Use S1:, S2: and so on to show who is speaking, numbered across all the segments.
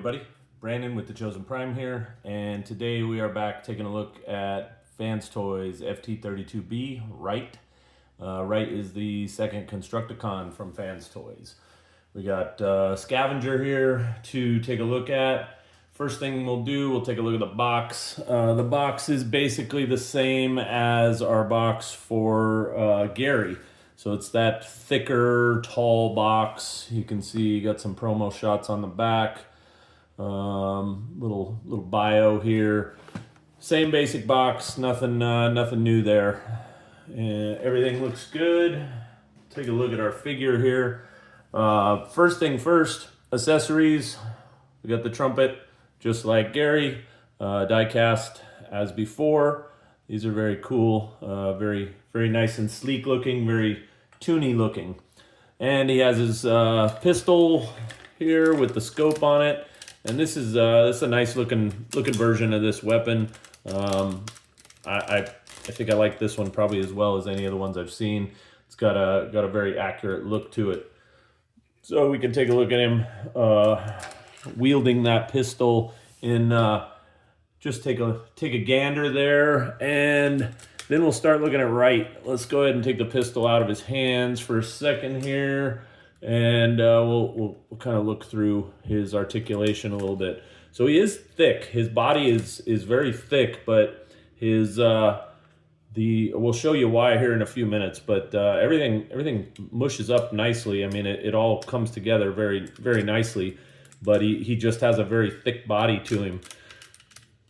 S1: everybody, Brandon with The Chosen Prime here, and today we are back taking a look at Fans Toys FT-32B Wright. Wright is the second Constructicon from Fans Toys. We got Scavenger here to take a look at. First thing we'll do, we'll take a look at the box. The box is basically the same as our box for Gary. So it's that thicker, tall box. You can see you got some promo shots on the back. Little bio here. Same basic box, nothing new there. Everything looks good. Take a look at our figure here. First thing first, accessories. We got the trumpet, just like Gary, die cast as before. These are very cool, very nice and sleek looking, very toony looking. And he has his pistol here with the scope on it. And this is a nice looking version of this weapon. I think I like this one probably as well as any of the ones I've seen. It's got a very accurate look to it. So we can take a look at him wielding that pistol in. Just take a gander there, and then we'll start looking at Wright. Let's go ahead and take the pistol out of his hands for a second here. And we'll kind of look through his articulation a little bit. So he is thick. His body is very thick, but his we'll show you why here in a few minutes. But everything mushes up nicely. I mean, it all comes together very nicely. But he just has a very thick body to him.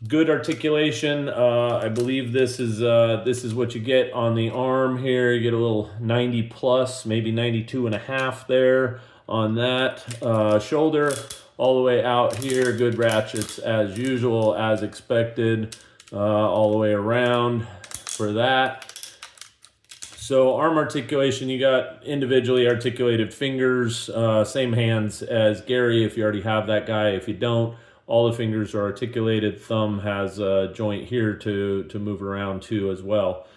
S1: Good articulation. I believe this is what you get on the arm here. You get a little 90 plus, maybe 92.5 there on that. Shoulder all the way out here. Good ratchets as usual, as expected, all the way around for that. So arm articulation, you got individually articulated fingers, same hands as Gary if you already have that guy. If you don't, all the fingers are articulated. Thumb has a joint here to move around too as well.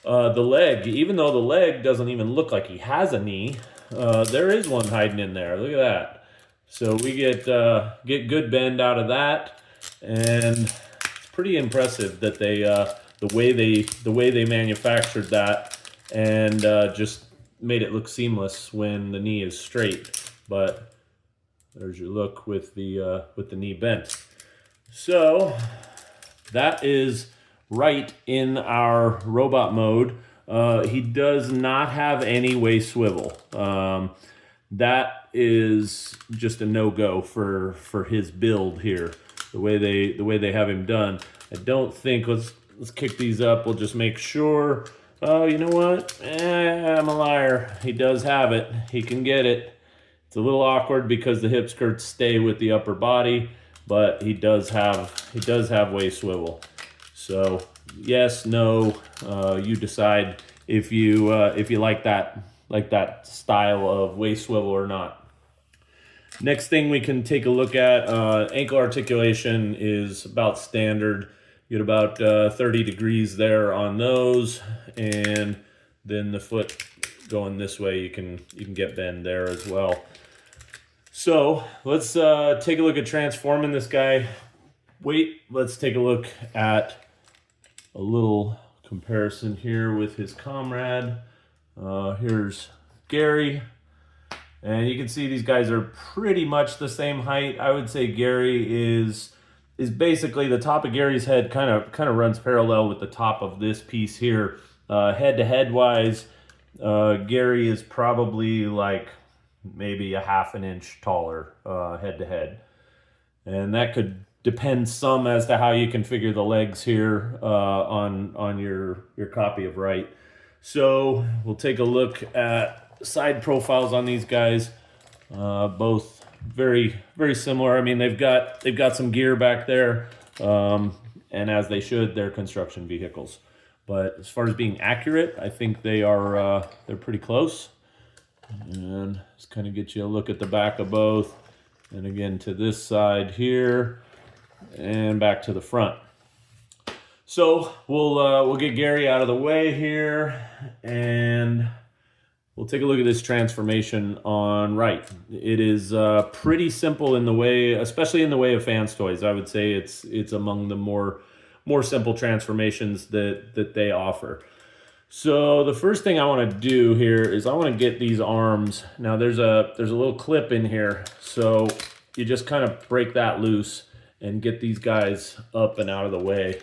S1: The leg, even though the leg doesn't even look like he has a knee, there is one hiding in there. Look at that. So we get good bend out of that, and it's pretty impressive that they the way they manufactured that and just made it look seamless when the knee is straight. But there's your look with the knee bent. So that is Wright in our robot mode. He does not have any waist swivel. That is just a no-go for his build here. The way they have him done. I don't think let's kick these up. We'll just make sure. Oh, you know what? I'm a liar. He does have it. He can get it. It's a little awkward because the hip skirts stay with the upper body, but he does have waist swivel. So yes, no, you decide if you like that style of waist swivel or not. Next thing we can take a look at, ankle articulation is about standard. You get about 30 degrees there on those, and then the foot going this way, you can get bend there as well. So let's take a look at transforming this guy. Let's take a look at a little comparison here with his comrade. Here's Gary. And you can see these guys are pretty much the same height. I would say Gary is basically the top of Gary's head kind of runs parallel with the top of this piece here. Head to head wise, Gary is probably like maybe a half an inch taller head to head. And that could depend some as to how you configure the legs here on your copy of Wright. So we'll take a look at side profiles on these guys. Both very similar. I mean, they've got some gear back there, and as they should, they're construction vehicles. But as far as being accurate, I think they're pretty close. And just kind of get you a look at the back of both, and again to this side here, and back to the front. So we'll get Gary out of the way here, and we'll take a look at this transformation on Wright. It is pretty simple in the way, especially in the way of Fans Toys. I would say it's among the more simple transformations that they offer. So the first thing I want to do here is I want to get these arms. Now there's a little clip in here, so you just kind of break that loose and get these guys up and out of the way.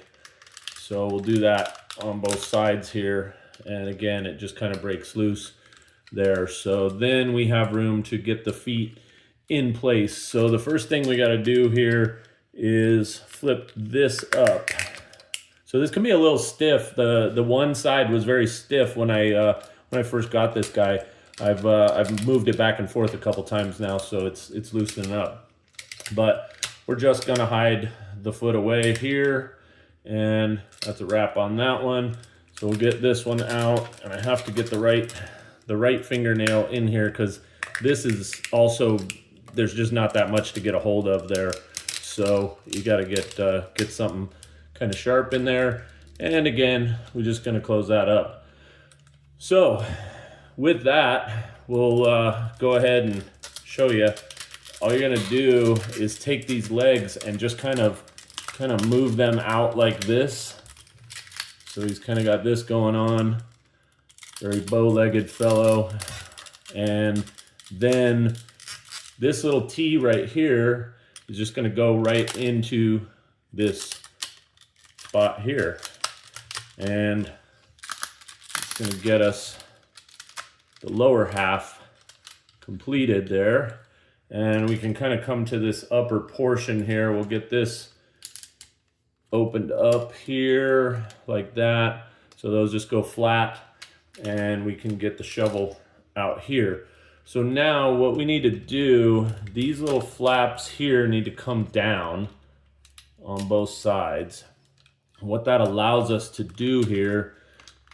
S1: So we'll do that on both sides here, and again it just kind of breaks loose there. So then we have room to get the feet in place. So the first thing we got to do here is flip this up. So this can be a little stiff. The one side was very stiff when I first got this guy. I've moved it back and forth a couple times now, so it's loosening up. But we're just gonna hide the foot away here, and that's a wrap on that one. So we'll get this one out, and I have to get the right fingernail in here because this is also, there's just not that much to get a hold of there. So you got to get something kind of sharp in there. And again, we're just going to close that up. So with that, we'll go ahead and show you. All you're going to do is take these legs and just kind of move them out like this. So he's kind of got this going on. Very bow-legged fellow. And then this little T right here is just going to go right into this spot here. And it's going to get us the lower half completed there. And we can kind of come to this upper portion here. We'll get this opened up here like that. So those just go flat, and we can get the shovel out here. So now what we need to do, these little flaps here need to come down on both sides. What that allows us to do here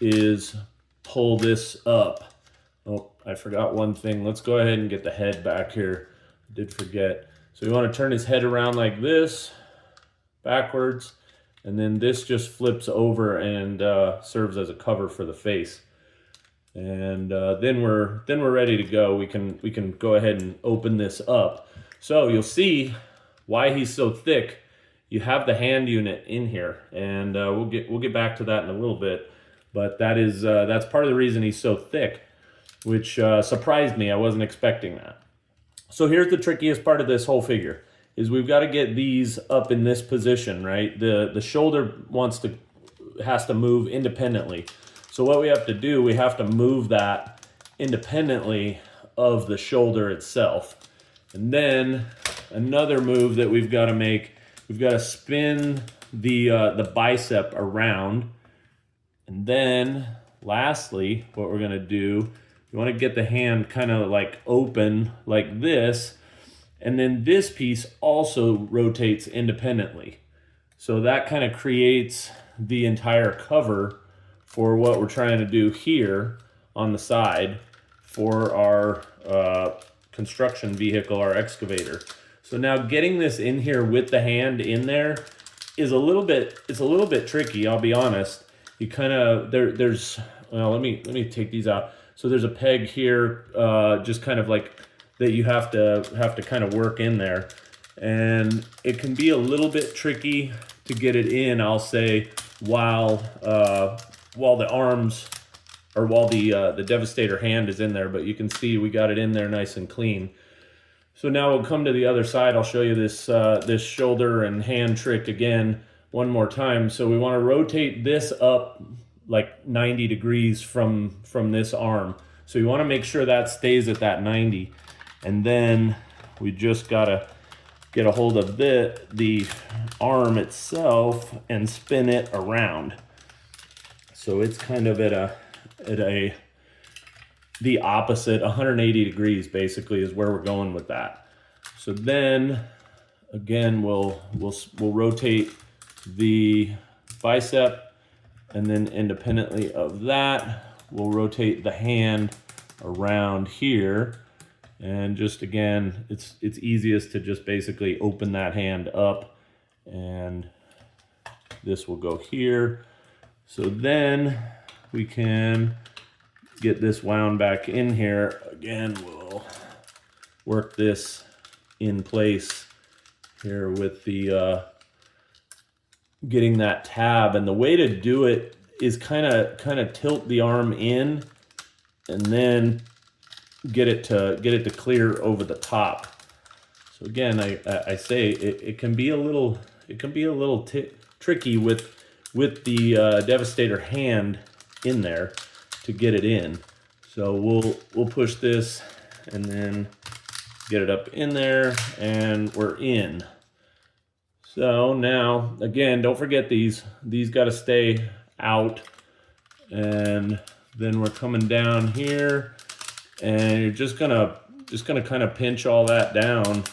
S1: is pull this up. Oh, I forgot one thing. Let's go ahead and get the head back here. I did forget. So you want to turn his head around like this, backwards, and then this just flips over and serves as a cover for the face. And then we're ready to go. We can go ahead and open this up. So you'll see why he's so thick. You have the hand unit in here, and we'll get back to that in a little bit. But that's part of the reason he's so thick, which surprised me. I wasn't expecting that. So here's the trickiest part of this whole figure: is we've got to get these up in this position, right? The shoulder has to move independently. So what we have to do, we have to move that independently of the shoulder itself. And then another move that we've got to make, we've got to spin the bicep around. And then lastly, what we're going to do, we want to get the hand kind of like open like this. And then this piece also rotates independently. So that kind of creates the entire cover for what we're trying to do here on the side for our construction vehicle, our excavator. So now getting this in here with the hand in there is a little bit tricky, I'll be honest. You kind of, there's, well, let me take these out. So there's a peg here, just kind of like that you have to kind of work in there. And it can be a little bit tricky to get it in, I'll say, while the arms, or while the Devastator hand is in there, but you can see we got it in there nice and clean. So now we'll come to the other side. I'll show you this shoulder and hand trick again one more time. So we want to rotate this up like 90 degrees from this arm. So you want to make sure that stays at that 90. And then we just gotta get a hold of the arm itself and spin it around. So it's kind of at the opposite, 180 degrees basically is where we're going with that. So then again, we'll rotate the bicep, and then independently of that, we'll rotate the hand around here. And just again, it's easiest to just basically open that hand up, and this will go here. So then we can get this wound back in here. Again, we'll work this in place here with the getting that tab. And the way to do it is kind of tilt the arm in and then get it to clear over the top. So again, I say it can be a little tricky with the Devastator hand in there to get it in. So we'll push this and then get it up in there, and we're in. So now, again, don't forget these got to stay out, and then we're coming down here, and you're just gonna kind of pinch all that down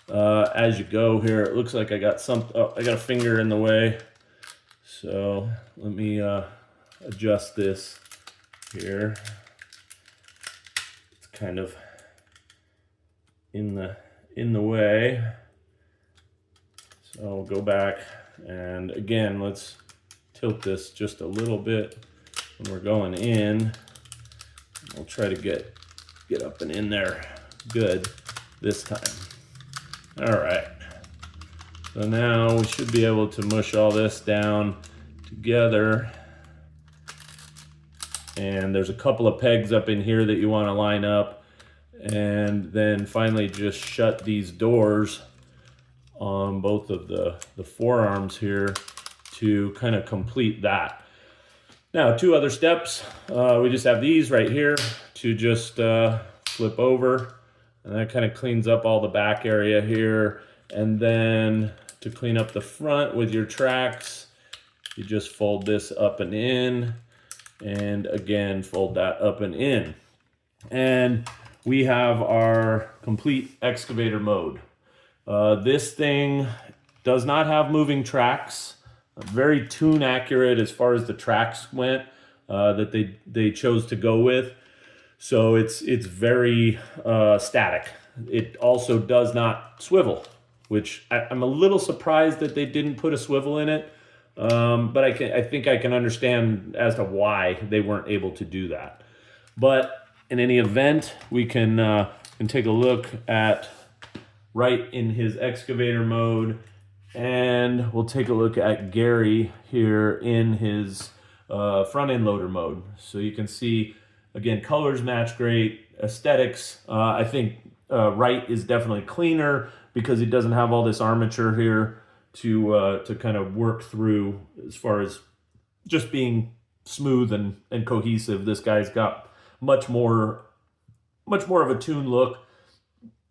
S1: as you go here. It looks like I got I got a finger in the way, so let me adjust this here. It's kind of in the way. So I'll go back, and again, let's tilt this just a little bit when we're going in. I'll try to get up and in there good this time. All right. So now we should be able to mush all this down together. And there's a couple of pegs up in here that you want to line up. And then finally just shut these doors on both of the forearms here to kind of complete that. Now, two other steps. We just have these right here to just flip over, and that kind of cleans up all the back area here. And then to clean up the front with your tracks, you just fold this up and in, and again, fold that up and in. And we have our complete excavator mode. This thing does not have moving tracks. Very tune accurate as far as the tracks went that they chose to go with. So it's very static. It also does not swivel, which I'm a little surprised that they didn't put a swivel in it. But I think I can understand as to why they weren't able to do that. But in any event, we can take a look at Wright in his excavator mode, and we'll take a look at Gary here in his front end loader mode. So you can see, again, colors match great, aesthetics. I think Wright is definitely cleaner because he doesn't have all this armature here to kind of work through as far as just being smooth and cohesive. This guy's got much more of a tuned look.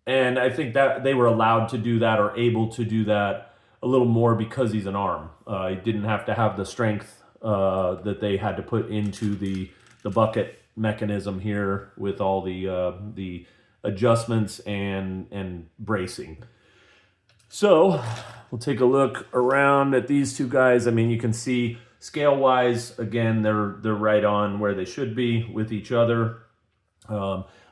S1: And I think that they were allowed to do that, or able to do that a little more, because he's an arm. He didn't have to have the strength that they had to put into the bucket mechanism here with all the adjustments and bracing. So we'll take a look around at these two guys. I mean, you can see scale-wise, again, they're right on where they should be with each other.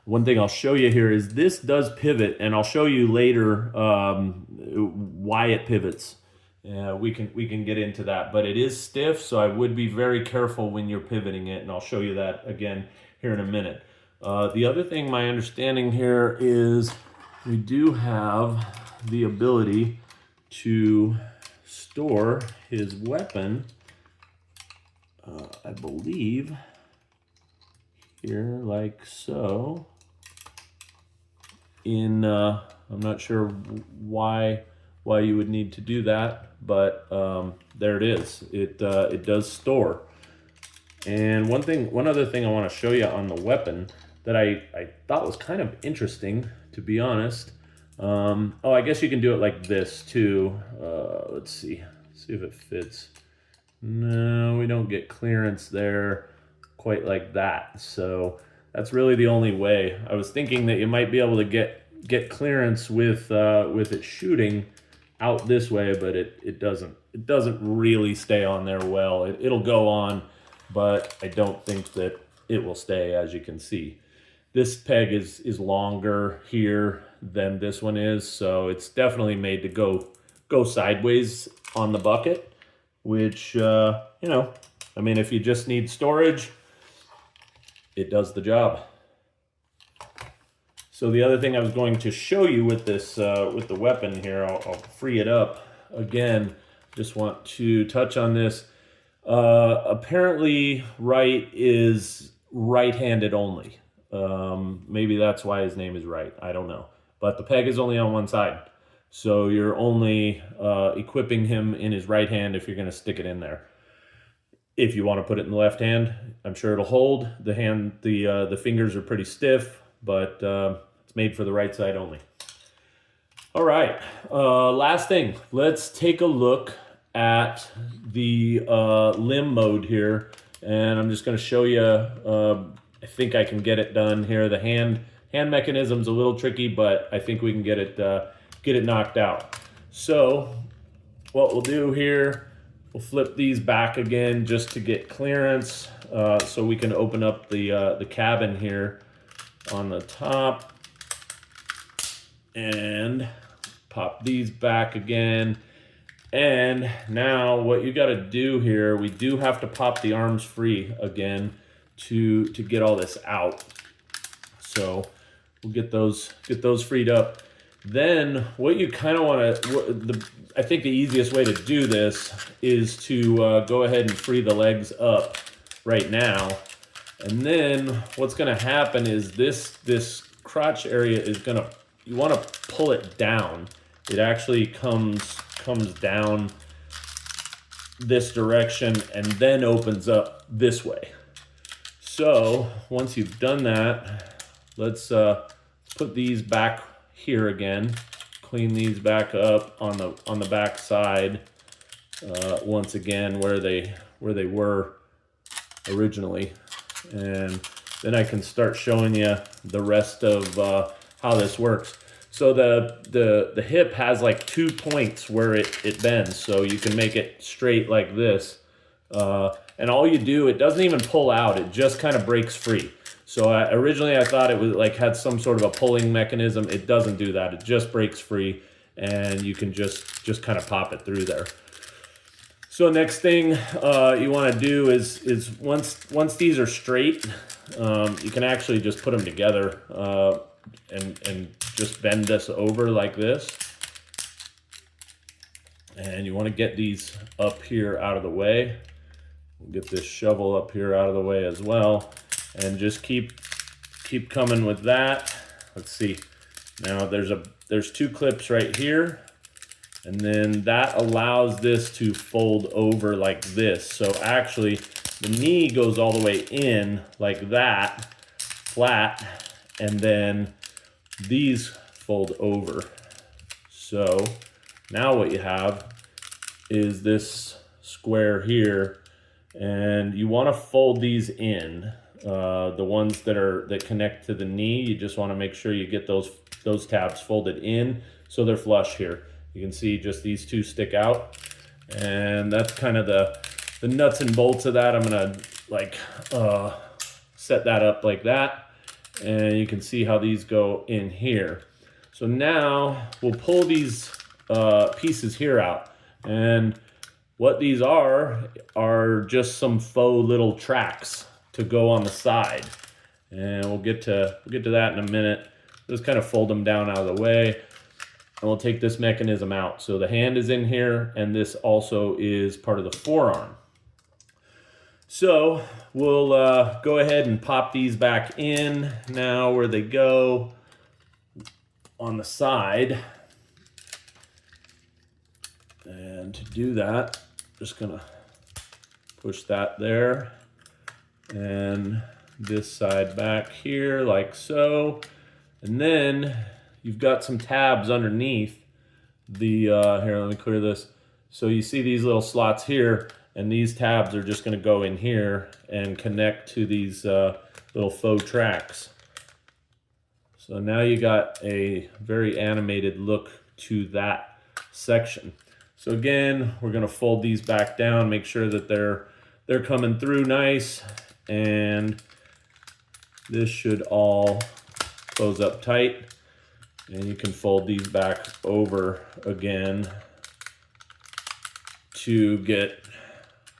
S1: One thing I'll show you here is this does pivot, and I'll show you later why it pivots. We can get into that, but it is stiff, so I would be very careful when you're pivoting it, and I'll show you that again here in a minute. The other thing, my understanding here is we do have the ability to store his weapon, I believe, here like so. I'm not sure why you would need to do that, but there it is. It does store. And one other thing I want to show you on the weapon that I thought was kind of interesting, to be honest. I guess you can do it like this too. Let's see if it fits. No, we don't get clearance there quite like that. So that's really the only way. I was thinking that you might be able to get clearance with it shooting out this way, but it doesn't really stay on there well. It'll go on, but I don't think that it will stay, as you can see. This peg is longer here than this one is, so it's definitely made to go sideways on the bucket, which I mean, if you just need storage, it does the job. So the other thing I was going to show you with this, with the weapon here, I'll free it up again. Just want to touch on this. Apparently Wright is right-handed only. Maybe that's why his name is Wright. I don't know. But the peg is only on one side. So you're only equipping him in his right hand if you're going to stick it in there. If you want to put it in the left hand, I'm sure it'll hold. The fingers are pretty stiff, but it's made for the right side only. All right, last thing. Let's take a look at the limb mode here, and I'm just going to show you. I think I can get it done here. The hand mechanism's a little tricky, but I think we can get it knocked out. So what we'll do here, we'll flip these back again just to get clearance, so we can open up the cabin here on the top, and pop these back again. And now what you got to do here, we do have to pop the arms free again to get all this out. So we'll get those freed up. Then what you kind of want to, I think the easiest way to do this is to go ahead and free the legs up right now. And then what's going to happen is this crotch area is going to, you want to pull it down. It actually comes down this direction and then opens up this way. So once you've done that, let's put these back here again. Clean these back up on the back side once again where they were originally, and then I can start showing you the rest of how this works. So the hip has like 2 points where it bends, so you can make it straight like this. And all you do, it doesn't even pull out, it just kind of breaks free. So originally I thought it was like had some sort of a pulling mechanism. It doesn't do that, it just breaks free, and you can just kind of pop it through there. So next thing you want to do is once these are straight, you can actually just put them together and just bend this over like this. And you want to get these up here out of the way. We'll get this shovel up here out of the way as well, and just keep coming with that. Let's see. Now there's 2 clips right here, and then that allows this to fold over like this. So actually the knee goes all the way in like that, flat, and then these fold over. So now what you have is this square here, and you want to fold these in. The ones that connect to the knee, you just want to make sure you get those tabs folded in so they're flush here. You can see just these 2 stick out, and that's kind of the nuts and bolts of that. I'm gonna like set that up like that, and you can see how these go in here. So now we'll pull these pieces here out, and what these are just some faux little tracks to go on the side, and we'll get to that in a minute. Just kind of fold them down out of the way, and we'll take this mechanism out. So the hand is in here, and this also is part of the forearm. So we'll go ahead and pop these back in now where they go on the side. And to do that, just gonna push that there, and this side back here like so. And then you've got some tabs underneath the, here, let me clear this. So you see these little slots here, and these tabs are just gonna go in here and connect to these little faux tracks. So now you got a very animated look to that section. So again, we're gonna fold these back down, make sure that they're coming through nice, and this should all close up tight. And you can fold these back over again to get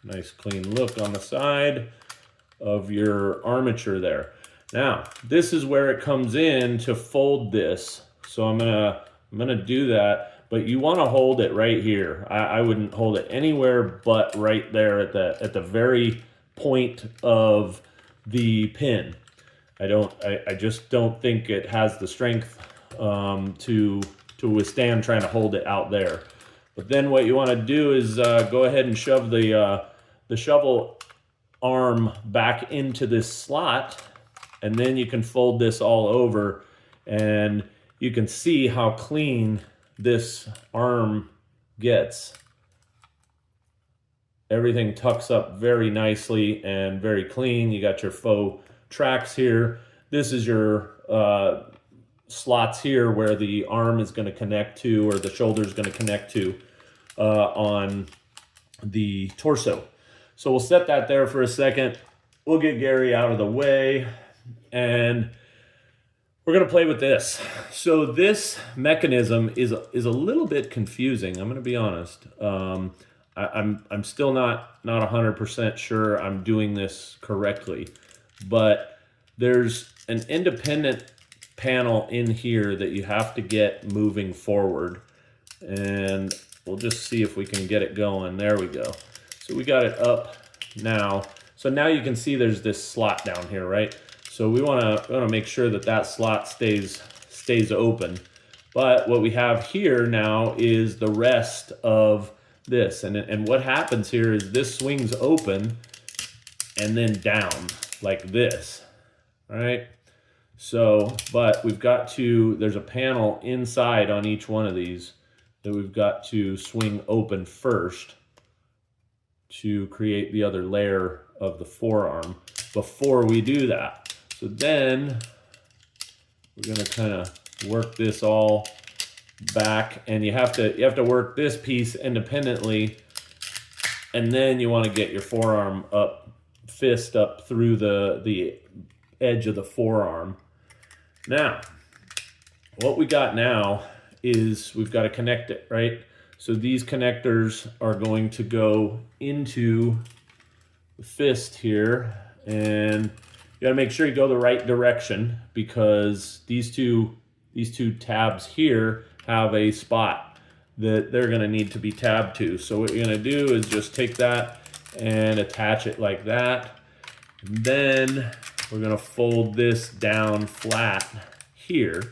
S1: a nice clean look on the side of your armature there. Now, this is where it comes in to fold this. So I'm gonna do that, but you want to hold it right here. I wouldn't hold it anywhere but right there at the very point of the pin. I just don't think it has the strength to withstand trying to hold it out there. But then what you want to do is go ahead and shove the shovel arm back into this slot, and then you can fold this all over, and you can see how clean this arm gets. Everything tucks up very nicely and very clean. You got your faux tracks here. This is your slots here where the arm is going to connect to, or the shoulder is going to connect to on the torso. So we'll set that there for a second. We'll get Gary out of the way, and we're going to play with this. So this mechanism is a little bit confusing. I'm going to be honest. I'm still not 100% sure I'm doing this correctly, but there's an independent panel in here that you have to get moving forward, and we'll just see if we can get it going. There we go. So we got it up now. So now you can see there's this slot down here, right? So we want to make sure that that slot stays open. But what we have here now is the rest of this, and what happens here is this swings open and then down like this. All right. So, but we've got to, there's a panel inside on each one of these that we've got to swing open first to create the other layer of the forearm before we do that. So then we're going to kind of work this all back, and you have to work this piece independently, and then you want to get your forearm up, fist up through the edge of the forearm. Now, what we got now is we've got to connect it, right? So these connectors are going to go into the fist here, and you got to make sure you go the right direction, because these two tabs here have a spot that they're going to need to be tabbed to. So what you're going to do is just take that and attach it like that. And then we're going to fold this down flat here.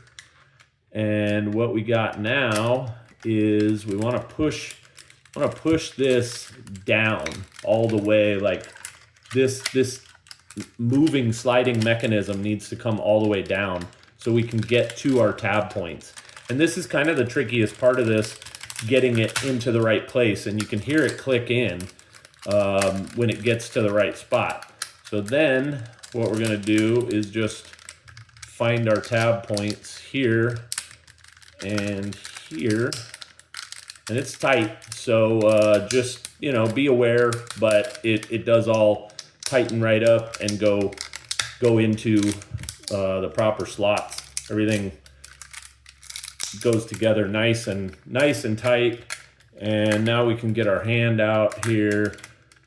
S1: And what we got now is we want to push this down all the way. Like this moving sliding mechanism needs to come all the way down so we can get to our tab points. And this is kind of the trickiest part of this, getting it into the right place, and you can hear it click in when it gets to the right spot. So then what we're going to do is just find our tab points here and here, and it's tight, so just, you know, be aware, but it does all tighten right up and go into the proper slots. Everything goes together nice and tight. And now we can get our hand out here.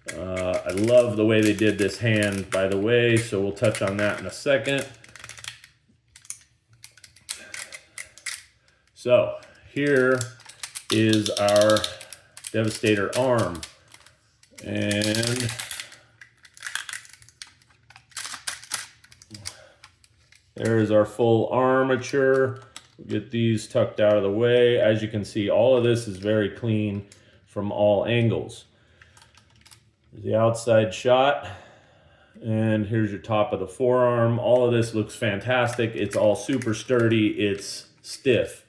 S1: I love the way they did this hand, by the way, so we'll touch on that in a second. So here is our Devastator arm, and there's our full armature. We'll get these tucked out of the way. As you can see, all of this is very clean from all angles. There's the outside shot, and here's your top of the forearm. All of this looks fantastic. It's all super sturdy. It's stiff.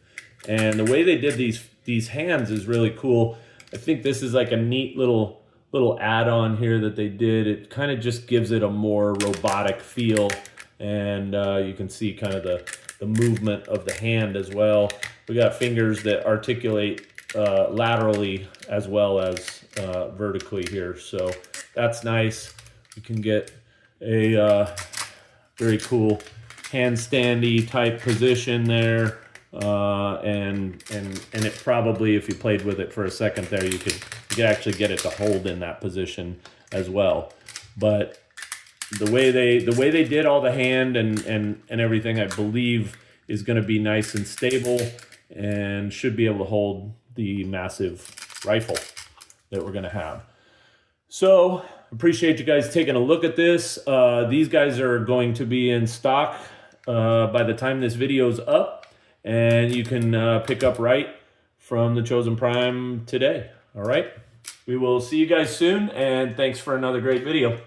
S1: And the way they did these hands is really cool. I think this is like a neat little add-on here that they did. It kind of just gives it a more robotic feel, and you can see kind of the movement of the hand as well. We got fingers that articulate laterally as well as vertically here, so that's nice. You can get a very cool handstandy type position there, and it probably, if you played with it for a second there, you could actually get it to hold in that position as well. But the way they did all the hand and everything, I believe is going to be nice and stable and should be able to hold the massive rifle that we're going to have. So appreciate you guys taking a look at this. These guys are going to be in stock by the time this video's up, and you can pick up Wright from the Chosen Prime today. All right, we will see you guys soon, and thanks for another great video.